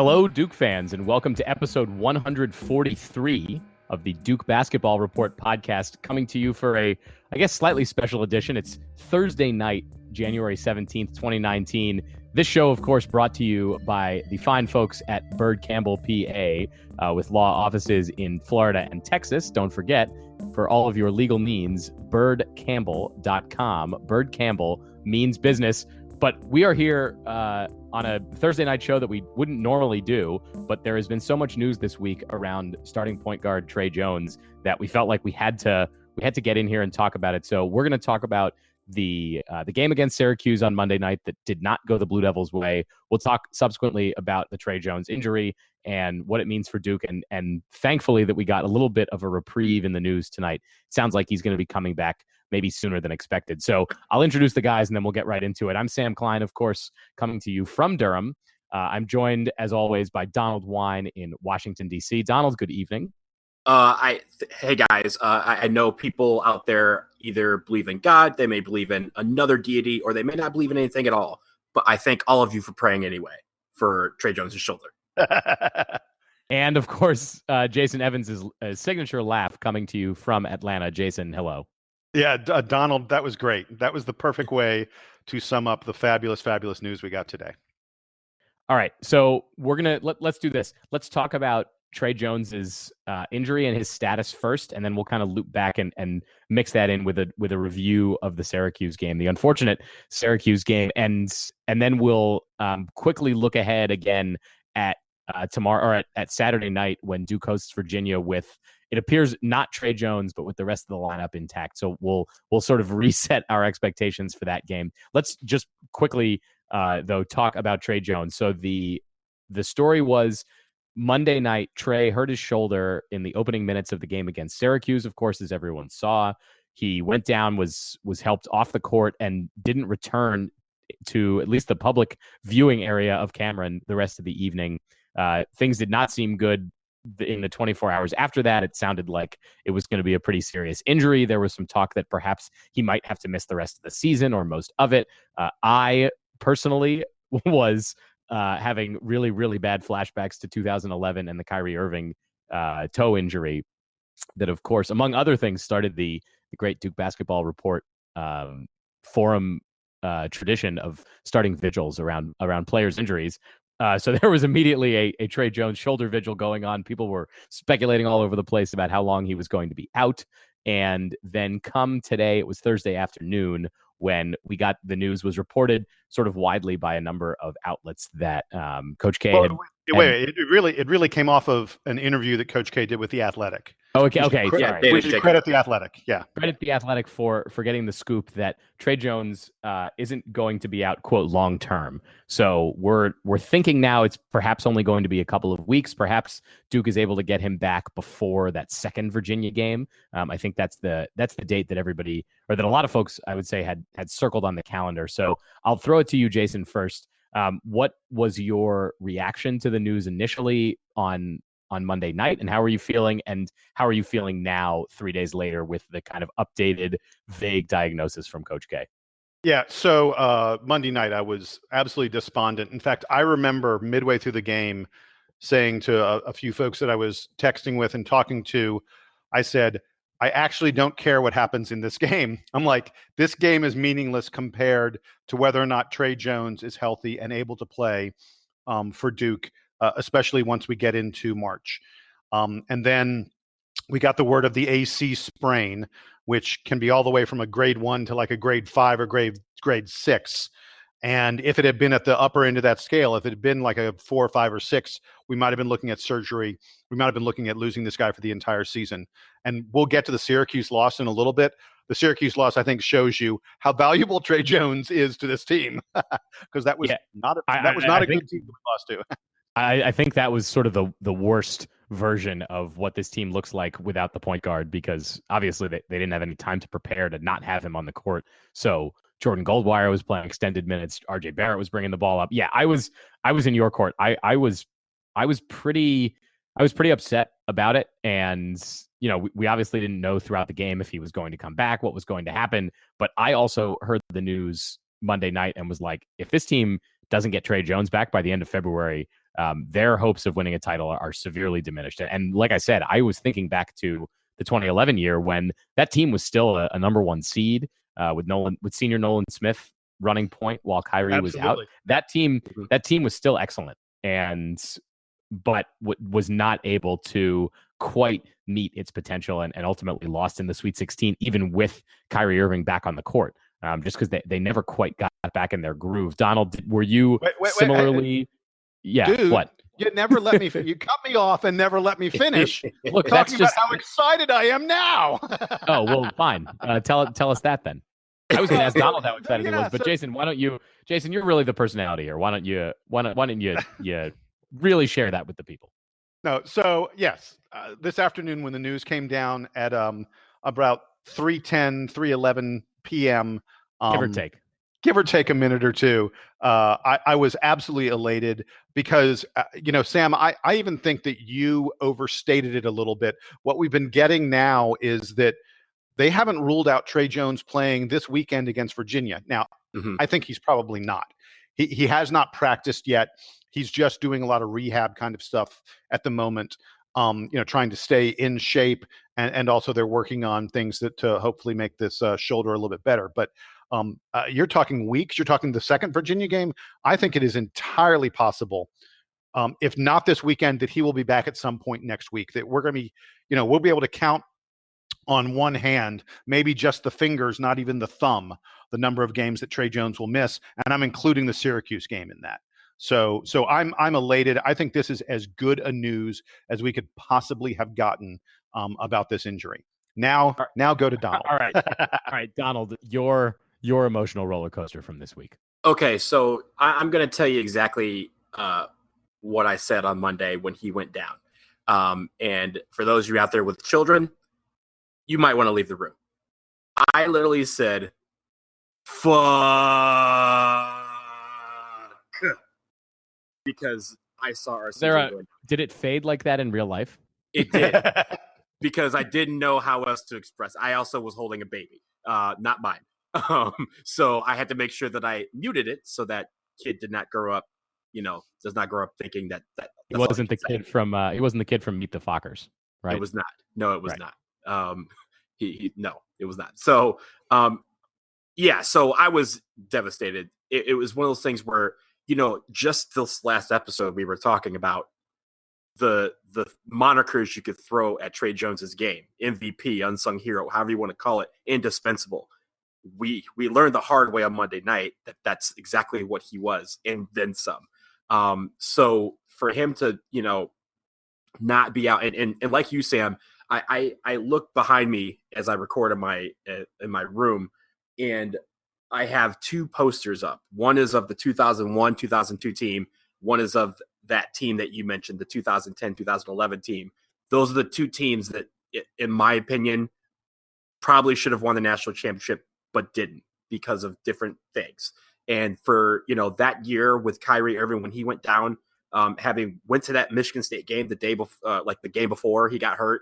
Hello, Duke fans, and welcome to episode 143 of the Duke Basketball Report podcast, coming to you for a, I guess, slightly special edition. It's Thursday night, January 17th, 2019. This show, of course, brought to you by the fine folks at Byrd Campbell, PA, with law offices in Florida and Texas. Don't forget, for all of your legal needs, byrdcampbell.com. Byrd Campbell means business. But we are here on a Thursday night show that we wouldn't normally do, but there has been so much news this week around starting point guard Tre Jones that we felt like we had to get in here and talk about it. So we're going to talk about the game against Syracuse on Monday night that did not go the Blue Devils' way. We'll talk subsequently about the Tre Jones injury and what it means for Duke, and thankfully that we got a little bit of a reprieve in the news tonight. It sounds like he's going to be coming back maybe sooner than expected. So I'll introduce the guys and then we'll get right into it. I'm Sam Klein, of course, coming to you from Durham. I'm joined, as always, by Donald Wine in Washington, D.C. Donald, good evening. Hey guys, I know people out there either believe in God, they may believe in another deity, or they may not believe in anything at all. But I thank all of you for praying anyway for Tre Jones' shoulder. And of course, Jason Evans' signature laugh coming to you from Atlanta. Jason, hello. Yeah, Donald, that was great. That was the perfect way to sum up the fabulous news we got today. All right, so we're gonna let's do this. Let's talk about Tre Jones's injury and his status first, and then we'll kind of loop back and mix that in with a review of the Syracuse game, the unfortunate Syracuse game, and then we'll quickly look ahead again at tomorrow, or at Saturday night when Duke hosts Virginia with, it appears, not Tre Jones, but with the rest of the lineup intact. So we'll sort of reset our expectations for that game. Let's just quickly, though, talk about Tre Jones. So the story was Monday night, Tre hurt his shoulder in the opening minutes of the game against Syracuse. Of course, as everyone saw, he went down, was helped off the court, and didn't return to at least the public viewing area of Cameron the rest of the evening. Things did not seem good in the 24 hours after that. It sounded like it was going to be a pretty serious injury. There was some talk that perhaps he might have to miss the rest of the season or most of it. I personally was having really, really bad flashbacks to 2011 and the Kyrie Irving toe injury that, of course, among other things, started the great Duke Basketball Report forum tradition of starting vigils around players' injuries. So there was immediately a Tre Jones shoulder vigil going on. People were speculating all over the place about how long he was going to be out. And then come today, it was Thursday afternoon, when we got the news was reported sort of widely by a number of outlets that Coach K had. Wait, it really came off of an interview that Coach K did with The Athletic. Oh, okay. We should credit The Athletic. Yeah. Credit The Athletic for getting the scoop that Tre Jones isn't going to be out, quote, long term. So we're thinking now it's perhaps only going to be a couple of weeks. Perhaps Duke is able to get him back before that second Virginia game. I think that's the date that everybody, or that a lot of folks, I would say, had circled on the calendar. So I'll throw it to you, Jason, first. What was your reaction to the news initially on Monday night, and how are you feeling? And how are you feeling now, 3 days later, with the kind of updated, vague diagnosis from Coach K? Yeah, so Monday night, I was absolutely despondent. In fact, I remember midway through the game saying to a few folks that I was texting with and talking to, I said, I actually don't care what happens in this game. I'm like, this game is meaningless compared to whether or not Tre Jones is healthy and able to play for Duke, especially once we get into March. And then we got the word of the AC sprain, which can be all the way from a grade 1 to like a grade 5 or grade 6. And if it had been at the upper end of that scale, if it had been like a 4 or 5 or 6, we might have been looking at surgery. We might have been looking at losing this guy for the entire season. And we'll get to the Syracuse loss in a little bit. The Syracuse loss, I think, shows you how valuable Tre Jones is to this team, because that was not a good team we lost to. I think that was sort of the worst version of what this team looks like without the point guard, because obviously they didn't have any time to prepare to not have him on the court. So Jordan Goldwire was playing extended minutes. RJ Barrett was bringing the ball up. Yeah, I was in your court. I was pretty upset about it. And, you know, we obviously didn't know throughout the game if he was going to come back, what was going to happen. But I also heard the news Monday night and was like, if this team doesn't get Tre Jones back by the end of February, their hopes of winning a title are severely diminished. And like I said, I was thinking back to the 2011 year when that team was still a number one seed with senior Nolan Smith running point while Kyrie was out. That team was still excellent, but was not able to quite meet its potential and ultimately lost in the Sweet 16, even with Kyrie Irving back on the court, just because they never quite got back in their groove. Donald, were you similarly? Yeah. Dude, what? You never let me. You cut me off and never let me finish. Look, talking about how excited I am now. Oh well, fine. Tell us that then. I was going to ask Donald how excited he was, but Jason, why don't you? Jason, you're really the personality here. Why don't you really share that with the people? No. So yes, this afternoon when the news came down at about 3:11 p.m. Give or take a minute or two. I was absolutely elated because, Sam, I even think that you overstated it a little bit. What we've been getting now is that they haven't ruled out Tre Jones playing this weekend against Virginia. Now, I think he's probably not. He has not practiced yet. He's just doing a lot of rehab kind of stuff at the moment, trying to stay in shape. And also they're working on things that to hopefully make this shoulder a little bit better. But you're talking weeks. You're talking the second Virginia game. I think it is entirely possible, if not this weekend, that he will be back at some point next week. That we're going to be, we'll be able to count on one hand, maybe just the fingers, not even the thumb, the number of games that Tre Jones will miss, and I'm including the Syracuse game in that. So I'm elated. I think this is as good a news as we could possibly have gotten about this injury. Now go to Donald. All right, Donald, your emotional roller coaster from this week. Okay, so I'm going to tell you exactly what I said on Monday when he went down. And for those of you out there with children, you might want to leave the room. I literally said, fuck, because I saw our season. Did it fade like that in real life? It did. Because I didn't know how else to express. I also was holding a baby, not mine. So I had to make sure that I muted it so that kid did not grow up, does not grow up thinking that he wasn't the kid from Meet the Fockers, right? It was not. No, it was not. No, it was not. So, so I was devastated. It was one of those things where, just this last episode we were talking about the monikers you could throw at Tre Jones's game: MVP, unsung hero, however you want to call it, indispensable. We learned the hard way on Monday night that that's exactly what he was, and then some. So for him to, not be out, and like you, Sam, I look behind me as I record in my room, and I have two posters up. One is of the 2001, 2002 team. One is of that team that you mentioned, the 2010, 2011 team. Those are the two teams that, in my opinion, probably should have won the national championship, but didn't because of different things. And for, that year with Kyrie Irving, when he went down, having went to that Michigan State game the day before, the game before he got hurt,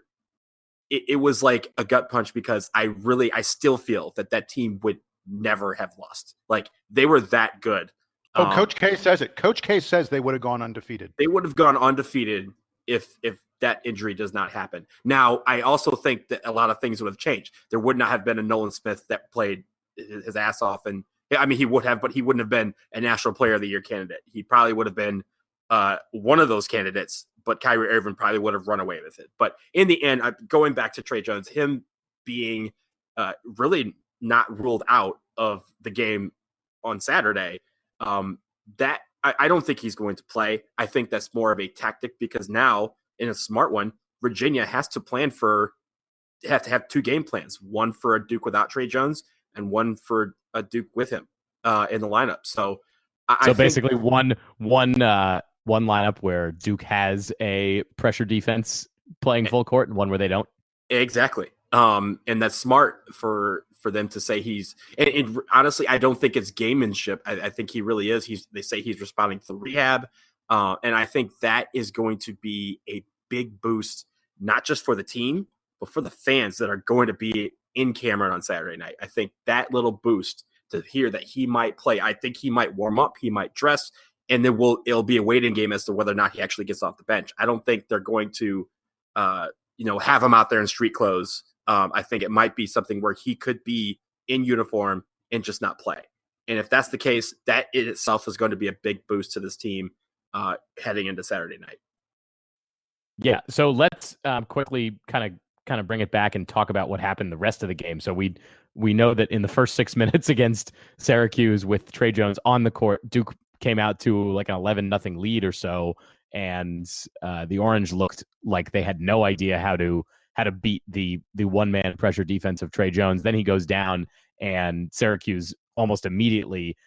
it was like a gut punch because I still feel that team would never have lost. Like, they were that good. Coach K says it. Coach K says they would have gone undefeated. They would have gone undefeated if that injury does not happen. Now, I also think that a lot of things would have changed. There would not have been a Nolan Smith that played his ass off. And I mean, he would have, but he wouldn't have been a National Player of the Year candidate. He probably would have been one of those candidates, but Kyrie Irving probably would have run away with it. But in the end, going back to Tre Jones, him being really not ruled out of the game on Saturday, that I don't think he's going to play. I think that's more of a tactic because now, in a smart one, Virginia has to have two game plans, one for a Duke without Tre Jones and one for a Duke with him in the lineup. So basically one lineup where Duke has a pressure defense playing full court and one where they don't. Exactly. And that's smart for them to say he's, and honestly, I don't think it's gamemanship. I think he really is. They say he's responding to rehab. And I think that is going to be a big boost, not just for the team, but for the fans that are going to be in Cameron on Saturday night. I think that little boost to hear that he might play, I think he might warm up, he might dress, and then it'll be a waiting game as to whether or not he actually gets off the bench. I don't think they're going to, have him out there in street clothes. I think it might be something where he could be in uniform and just not play. And if that's the case, that in itself is going to be a big boost to this team heading into Saturday night. Yeah. So let's quickly kind of bring it back and talk about what happened the rest of the game. So we know that in the first 6 minutes against Syracuse with Tre Jones on the court, Duke came out to like an 11-0 lead or so, and the Orange looked like they had no idea how to beat the one-man pressure defense of Tre Jones. Then he goes down, and Syracuse almost immediately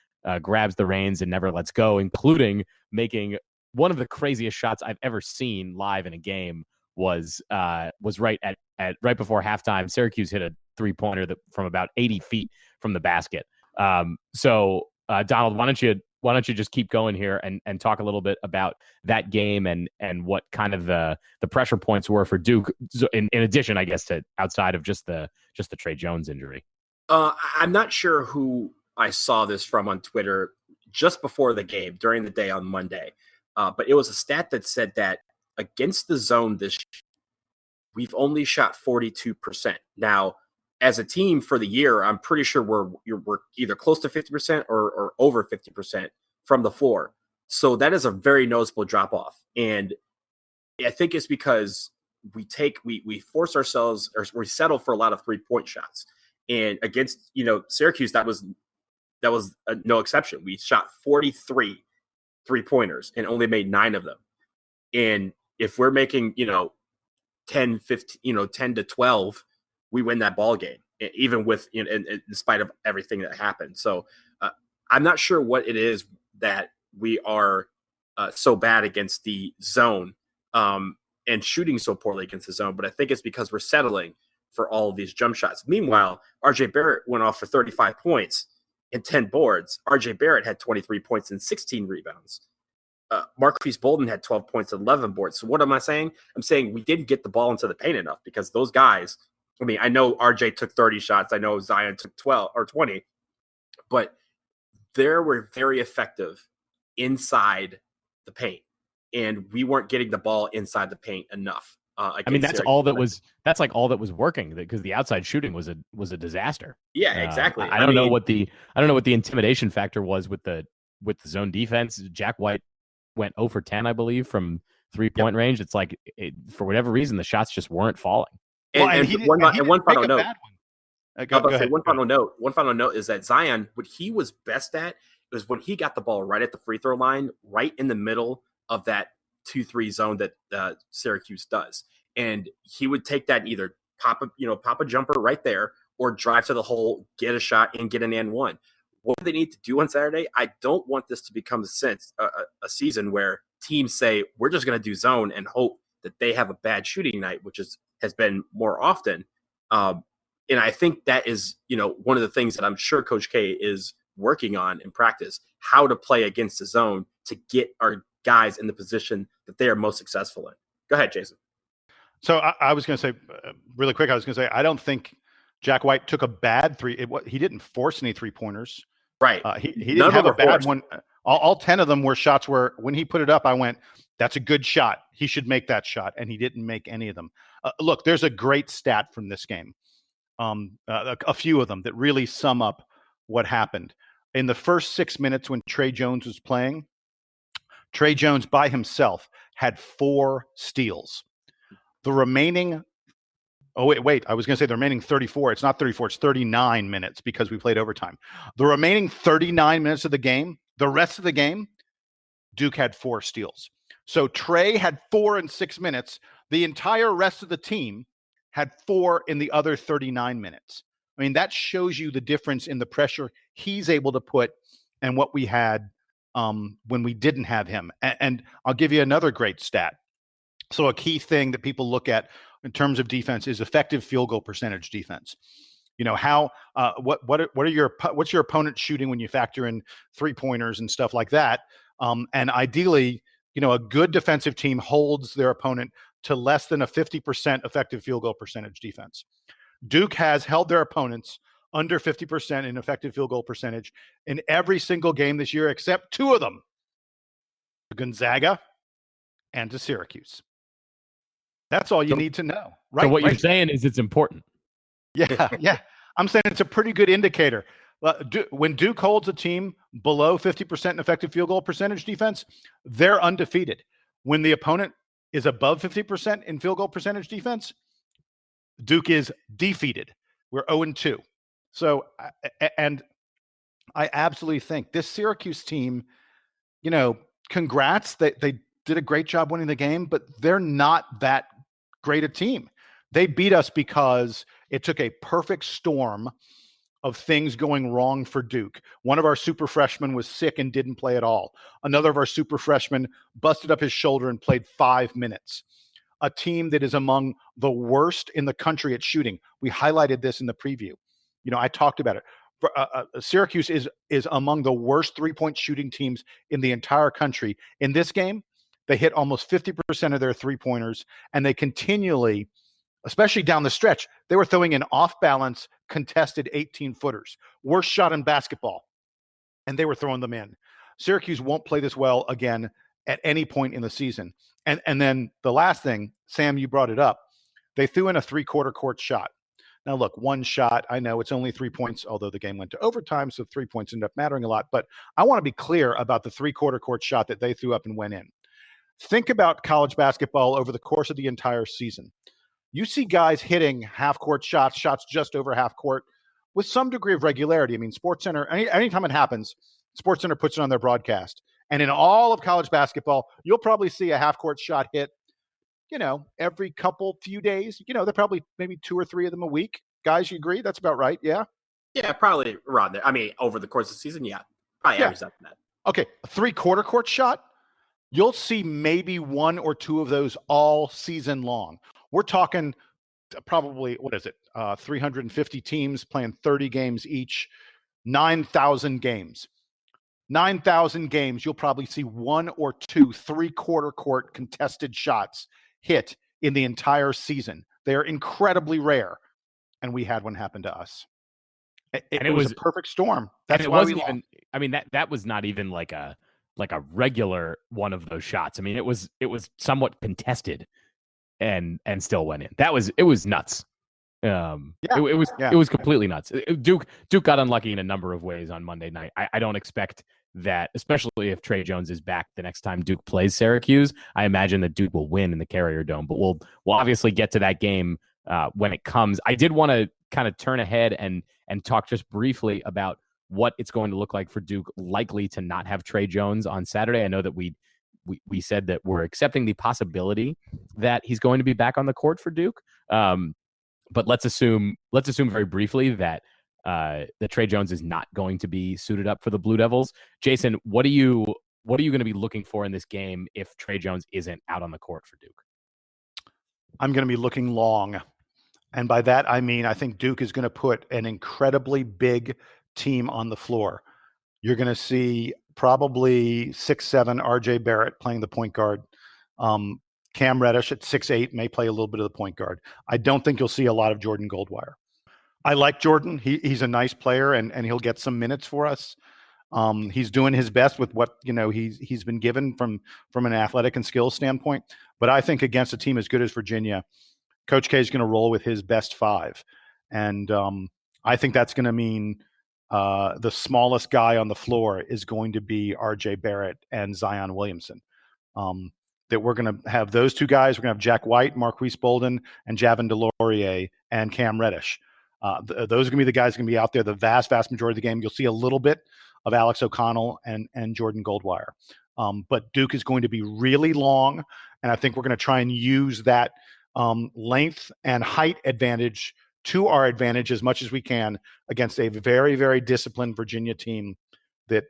grabs the reins and never lets go, including making one of the craziest shots I've ever seen live in a game. Was right before halftime. Syracuse hit a 3-pointer from about 80 feet from the basket. So Donald, why don't you just keep going here and talk a little bit about that game and what kind of the pressure points were for Duke in addition, I guess, to outside of just the Tre Jones injury. I'm not sure who I saw this from on Twitter just before the game during the day on Monday, but it was a stat that said that against the zone this year, we've only shot 42%. Now, as a team for the year, I'm pretty sure we're either close to 50% or over 50% from the floor. So that is a very noticeable drop off. And I think it's because we force ourselves, or we settle for a lot of 3-point shots. And against, Syracuse, that was no exception. We shot 43 3-pointers and only made 9 of them. And if we're making, 10 to 12, we win that ball game, even with, in spite of everything that happened. So I'm not sure what it is that we are so bad against the zone and shooting so poorly against the zone, but I think it's because we're settling for all of these jump shots. Meanwhile, RJ Barrett went off for 35 points and 10 boards. RJ Barrett had 23 points and 16 rebounds. Marquise Bolden had 12 points and 11 boards. So what am I saying? I'm saying we didn't get the ball into the paint enough because those guys, I know RJ took 30 shots. I know Zion took 12 or 20, but they were very effective inside the paint, and we weren't getting the ball inside the paint enough. That's all that was working, because the outside shooting was a disaster. Yeah, exactly. I don't know what the intimidation factor was with the zone defense. Jack White went 0 for 10, I believe, from 3-point range. It's like, for whatever reason, the shots just weren't falling. One final note is that Zion, what he was best at was when he got the ball right at the free throw line, right in the middle of that 2-3 zone that Syracuse does. And he would take that and either pop a jumper right there or drive to the hole, get a shot, and get an and one. What do they need to do on Saturday? I don't want this to become a season where teams say, we're just going to do zone and hope that they have a bad shooting night, which has been more often. And I think that is, one of the things that I'm sure Coach K is working on in practice, how to play against the zone to get our guys in the position that they are most successful in. Go ahead, Jason. So I was going to say really quick, I don't think Jack White took a bad he didn't force any 3-pointers. Right. He didn't have a bad one. All 10 of them were shots where when he put it up, I went, that's a good shot. He should make that shot. And he didn't make any of them. Look, there's a great stat from this game. A few of them that really sum up what happened. In the first 6 minutes when Tre Jones was playing, Tre Jones by himself had 4 steals. The remaining I was going to say the remaining 34. It's not 34. It's 39 minutes because we played overtime. The remaining 39 minutes of the game, the rest of the game, Duke had 4 steals. So Tre had 4 in 6 minutes. The entire rest of the team had 4 in the other 39 minutes. That shows you the difference in the pressure he's able to put and what we had when we didn't have him. And I'll give you another great stat. So a key thing that people look at in terms of defense is effective field goal percentage defense. What's your opponent shooting when you factor in 3-pointers and stuff like that? And ideally, a good defensive team holds their opponent to less than a 50% effective field goal percentage defense. Duke has held their opponents under 50% in effective field goal percentage in every single game this year, except 2 of them. to Gonzaga, and to Syracuse. That's all you need to know. Right. So what you're saying is it's important. Yeah, yeah. I'm saying it's a pretty good indicator. When Duke holds a team below 50% in effective field goal percentage defense, they're undefeated. When the opponent is above 50% in field goal percentage defense, Duke is defeated. We're 0-2. So, and I absolutely think this Syracuse team, congrats. They did a great job winning the game, but they're not that great a team. They beat us because it took a perfect storm of things going wrong for Duke. One of our super freshmen was sick and didn't play at all. Another of our super freshmen busted up his shoulder and played 5 minutes. A team that is among the worst in the country at shooting. We highlighted this in the preview. I talked about it. Syracuse is among the worst three-point shooting teams in the entire country. In this game, they hit almost 50% of their three-pointers, and they continually, especially down the stretch, they were throwing in off-balance, contested 18-footers. Worst shot in basketball, and they were throwing them in. Syracuse won't play this well again at any point in the season. And then the last thing, Sam, you brought it up. They threw in a three-quarter court shot. Now, look, one shot, I know it's only 3 points, although the game went to overtime, so 3 points ended up mattering a lot. But I want to be clear about the three-quarter court shot that they threw up and went in. Think about college basketball over the course of the entire season. You see guys hitting half-court shots just over half court with some degree of regularity. I mean, SportsCenter, anytime it happens, SportsCenter puts it on their broadcast. And in all of college basketball, you'll probably see a half-court shot hit, every few days. They're probably maybe 2 or 3 of them a week. Guys, you agree? That's about right, yeah? Yeah, probably around there. I mean, over the course of the season, yeah. Probably average up that. Okay, a three-quarter court shot, you'll see maybe 1 or 2 of those all season long. We're talking probably, 350 teams playing 30 games each, 9,000 games. 9,000 games, you'll probably see 1 or 2 three-quarter court contested shots hit in the entire season. They're incredibly rare, and we had one happen to us. It was a perfect storm. That's why we lost. I mean, that was not even like a regular one of those shots. I mean, it was somewhat contested and still went in. It was nuts. It was completely nuts. Duke got unlucky in a number of ways on Monday night. I don't expect that, especially if Tre Jones is back the next time Duke plays Syracuse. I imagine that Duke will win in the Carrier Dome, but we'll obviously get to that game when it comes. I did want to kind of turn ahead and talk just briefly about what it's going to look like for Duke likely to not have Tre Jones on Saturday. I know that we said that we're accepting the possibility that he's going to be back on the court for Duke. But let's assume very briefly that Tre Jones is not going to be suited up for the Blue Devils. Jason, what are you going to be looking for in this game if Tre Jones isn't out on the court for Duke? I'm going to be looking long. And by that, I mean, I think Duke is going to put an incredibly big team on the floor. You're going to see probably 6'7" RJ Barrett playing the point guard. Cam Reddish at 6'8" may play a little bit of the point guard. I don't think you'll see a lot of Jordan Goldwire. I like Jordan. He's a nice player, and he'll get some minutes for us. He's doing his best with what he's been given from an athletic and skills standpoint. But I think against a team as good as Virginia, Coach K is going to roll with his best 5, and I think that's going to mean the smallest guy on the floor is going to be RJ Barrett and Zion Williamson. That we're going to have those 2 guys. We're going to have Jack White, Marquise Bolden, and Javin DeLaurier and Cam Reddish. Those are going to be the guys going to be out there the vast majority of the game. You'll see a little bit of Alex O'Connell and Jordan Goldwire. But Duke is going to be really long, and I think we're going to try and use that length and height advantage to our advantage as much as we can against a very, very disciplined Virginia team that,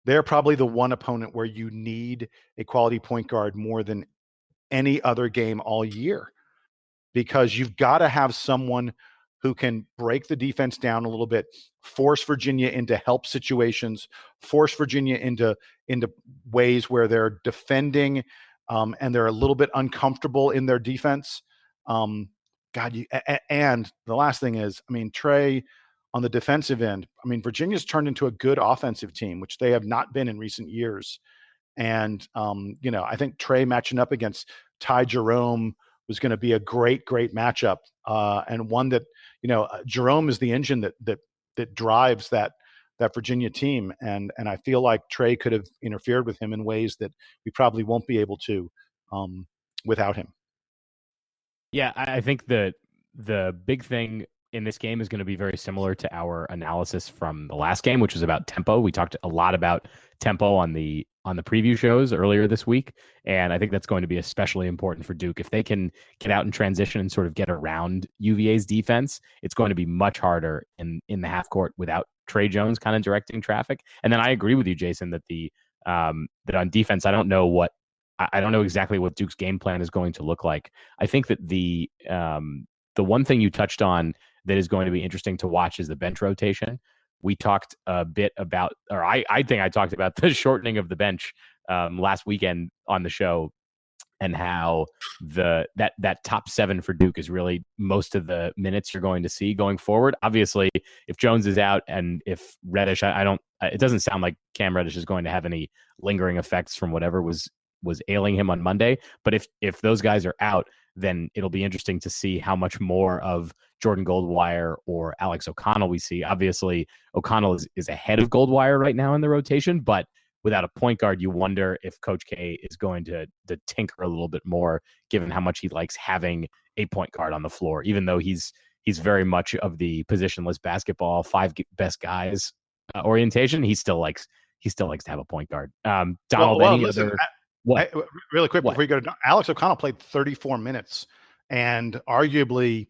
they're probably the one opponent where you need a quality point guard more than any other game all year, because you've got to have someone who can break the defense down a little bit, force Virginia into help situations, force Virginia into ways where they're defending and they're a little bit uncomfortable in their defense. And the last thing is, I mean, Tre, on the defensive end, I mean, Virginia's turned into a good offensive team, which they have not been in recent years. And, I think Tre matching up against Ty Jerome was going to be a great matchup, and one that, Jerome is the engine that drives that Virginia team, and I feel like Tre could have interfered with him in ways that we probably won't be able to without him. Yeah, I think the big thing in this game is going to be very similar to our analysis from the last game, which was about tempo. We talked a lot about tempo on the preview shows earlier this week, and I think that's going to be especially important for Duke. If they can get out in transition and sort of get around UVA's defense, it's going to be much harder in the half court without Tre Jones kind of directing traffic. And then I agree with you, Jason, that that on defense, I don't know exactly what Duke's game plan is going to look like. I think that the one thing you touched on that is going to be interesting to watch is the bench rotation. We talked a bit about, or I think I talked about the shortening of the bench last weekend on the show, and how that top 7 for Duke is really most of the minutes you're going to see going forward. Obviously, if Jones is out and if Reddish, it doesn't sound like Cam Reddish is going to have any lingering effects from whatever was ailing him on Monday. But if those guys are out, then it'll be interesting to see how much more of Jordan Goldwire or Alex O'Connell we see. Obviously, O'Connell is ahead of Goldwire right now in the rotation, but without a point guard, you wonder if Coach K is going to tinker a little bit more, given how much he likes having a point guard on the floor, even though he's very much of the positionless basketball, 5 best guys orientation. He still likes to have a point guard. Donald, Really quick before you go to Alex O'Connell, played 34 minutes, and arguably,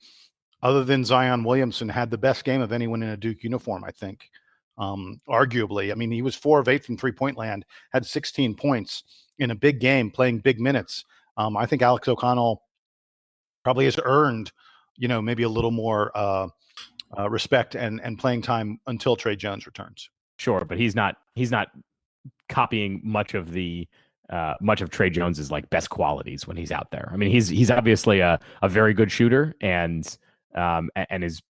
other than Zion Williamson, had the best game of anyone in a Duke uniform, I think. Arguably, I mean, he was 4 of 8 from 3-point land, had 16 points in a big game, playing big minutes. I think Alex O'Connell probably has earned, maybe a little more respect and playing time until Tre Jones returns. Sure, but he's not copying much of Tre Jones's like best qualities when he's out there. I mean, he's obviously a very good shooter and is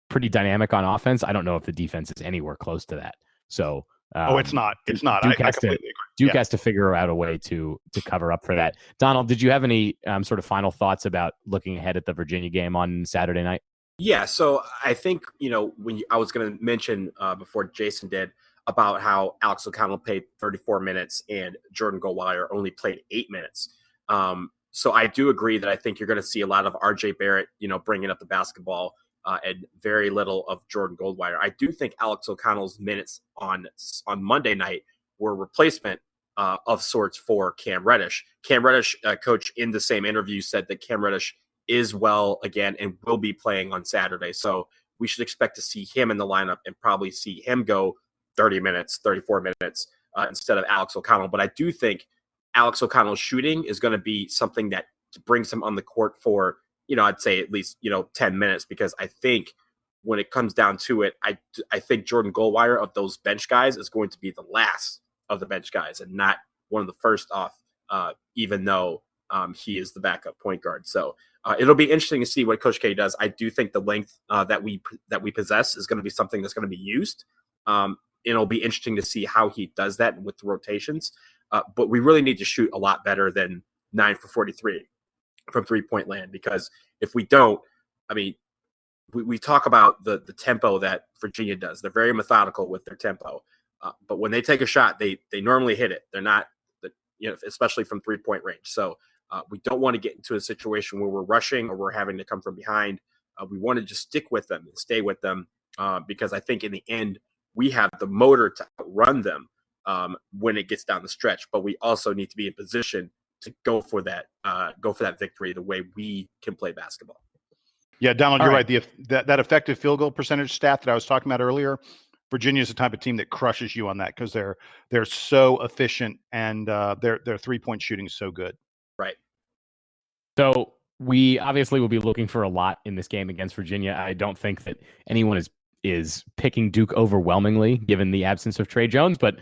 pretty dynamic on offense. I don't know if the defense is anywhere close to that. So it's not. It's not. Duke has to figure out a way to cover up for that. Donald, did you have any sort of final thoughts about looking ahead at the Virginia game on Saturday night? Yeah. So I think I was going to mention before Jason did about how Alex O'Connell played 34 minutes and Jordan Goldwire only played 8 minutes. So I do agree that I think you're going to see a lot of RJ Barrett, bringing up the basketball and very little of Jordan Goldwire. I do think Alex O'Connell's minutes on Monday night were a replacement of sorts for Cam Reddish. Cam Reddish, coach, in the same interview said that Cam Reddish is well again and will be playing on Saturday. So we should expect to see him in the lineup and probably see him go 30 minutes, 34 minutes instead of Alex O'Connell. But I do think Alex O'Connell's shooting is going to be something that brings him on the court for, I'd say at least, 10 minutes, because I think when it comes down to it, I think Jordan Goldwire of those bench guys is going to be the last of the bench guys and not one of the first off, even though he is the backup point guard. So it'll be interesting to see what Coach K does. I do think the length that we possess is going to be something that's going to be used. It'll be interesting to see how he does that with the rotations. But we really need to shoot a lot better than 9 for 43 from 3-point land, because if we don't, I mean, we talk about the tempo that Virginia does. They're very methodical with their tempo. But when they take a shot, they normally hit it. They're not, especially from 3-point range. So we don't want to get into a situation where we're rushing or we're having to come from behind. We want to just stick with them and stay with them because I think in the end, we have the motor to outrun them when it gets down the stretch. But we also need to be in position to go for that victory the way we can play basketball. Yeah, Donald, you're right. That effective field goal percentage stat that I was talking about earlier, Virginia is the type of team that crushes you on that because they're so efficient and their 3-point shooting is so good. Right. So we obviously will be looking for a lot in this game against Virginia. I don't think that anyone is picking Duke overwhelmingly, given the absence of Tre Jones. But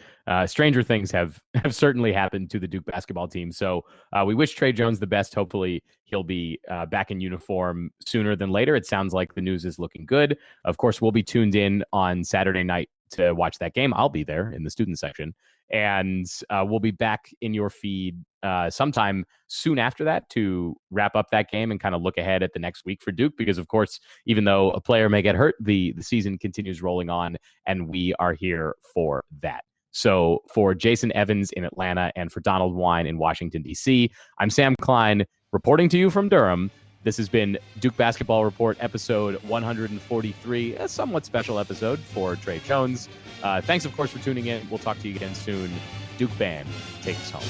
stranger things have certainly happened to the Duke basketball team. So we wish Tre Jones the best. Hopefully he'll be back in uniform sooner than later. It sounds like the news is looking good. Of course, we'll be tuned in on Saturday night to watch that game. I'll be there in the student section. And we'll be back in your feed sometime soon after that to wrap up that game and kind of look ahead at the next week for Duke. Because, of course, even though a player may get hurt, the season continues rolling on, and we are here for that. So for Jason Evans in Atlanta and for Donald Wine in Washington, D.C., I'm Sam Klein reporting to you from Durham. This has been Duke Basketball Report, episode 143, a somewhat special episode for Tre Jones. Thanks, of course, for tuning in. We'll talk to you again soon. Duke Band, take us home.